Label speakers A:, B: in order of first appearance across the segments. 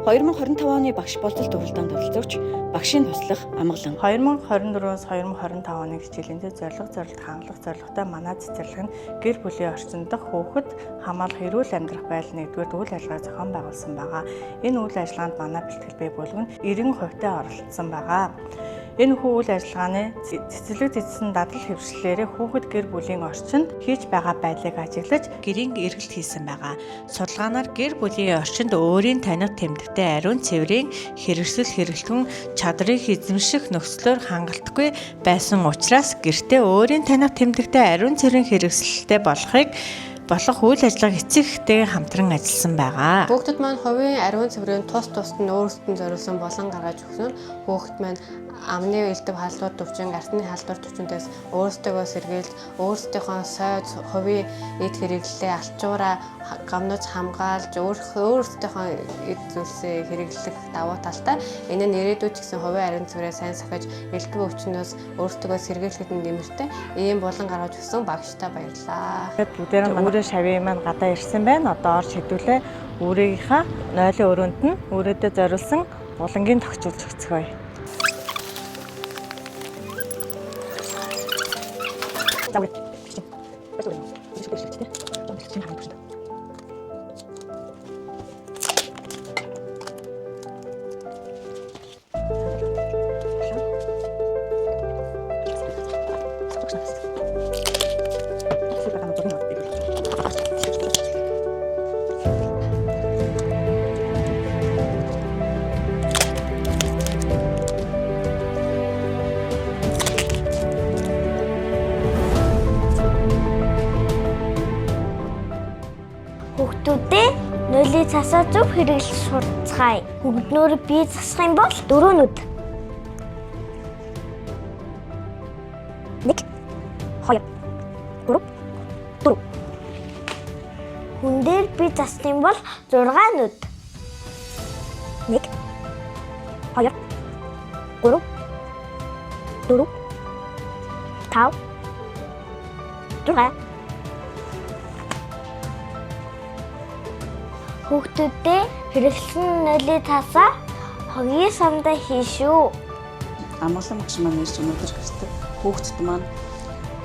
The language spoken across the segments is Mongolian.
A: 2025 оны багш болцол төвлөрдөнд оролцогч багшийн туслах амгалан
B: 2024-өөс 2025 оны хичээлэндээ зорилго хангалах зорилготой манай цэцэрлэг нь гэр бүлийн орчин дахь хүүхэд хамгаалах эрүүл амьдрах байдал нэгдүгээр үйл ажиллагаа зохион байгуулсан байгаа. Энэ үйл ажиллагаанд манай бэлтгэл бий болгон 90% оролцсон байгаа. Энэ үйл ажиллагааны цэцэрлэг цэцсэн дадал хэвшлэлээр хүүхэд гэр бүлийн орчинд хийж байгаа байдлыг ажиглаж гэрийн эргэлт хийсэн байгаа. Судалгаанаар гэр бүлийн орчинд өөрийн таних тэмдэгтэй ариун цэврийн хэрэгсэл хэрэглэн чадрыг эзэмших нөхцлөөр хангалтгүй байсан учраас гэртээ өөрийн таних тэмдэгтэй ариун цэврийн хэрэгсэлтэй болох үйл ажиллагааг эцэгтэй хамтран ажилласан байгаа.
C: Хүүхдүүд маань хувийн ариун цэврийн тусад нь өөрсдөд нь зориулсан болон гаргаж өгсөн. Хүүхэд маань амны элдв халдвар төвчин, артны халдвар төвчнөөс өөрсдөө сэргийлж, өөрсдийнхөө сойд хувийн эд хэрэглэлээ алчуураа гамнууч хамгаалж, өөрсдийнхөө эд зүйлсээ хэрэглэх давуу талтай. Энэ нь ирээдүйд гэсэн хувийн ариун цэврээ сайн сахиж, элдв өвчнөөс өөрсдөө сэргийлэхэд нэмэртэй ийм болон гаргаж өгсөн багштай баярлалаа.
B: Бүгдээр нь өөрөө шавийн маань гадаа ирсэн байна. Одоо орж хэдүүлээ өөрийнхөө нойлын өрөөнд нь өөрөөдөө зориулсан булангийн тогтчулж өгцгөөе.
D: Хүүхдүүдээ нойлын цасаа зөв хэрэглэж сурцгаая. Хүүхднөр бие засах юм бол 4 нүд. 1 2 3 4. Хүн дээр бие засах юм бол 6 нүд. 1 2 3 4 5 6. Хүүхдүүдээ хэрэглэн нойлын цасаа хогийн самдаа хийшүү.
A: амгалан багш маань ирж өнөөдөр гэртээ хүүхдэд маань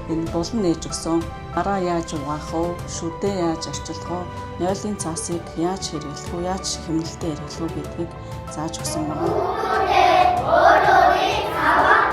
A: энэ булан нээж өгсөн. Бараа яаж угаах вэ? Шүдээ яаж арчилах вэ? Нойлын цаасыг яаж хэрэглэх вэ? Яаж хэмнэлтэд хэрэглэх вэ гэдгийг зааж өгсөн байна.
D: Хүүхдүүд өөрийн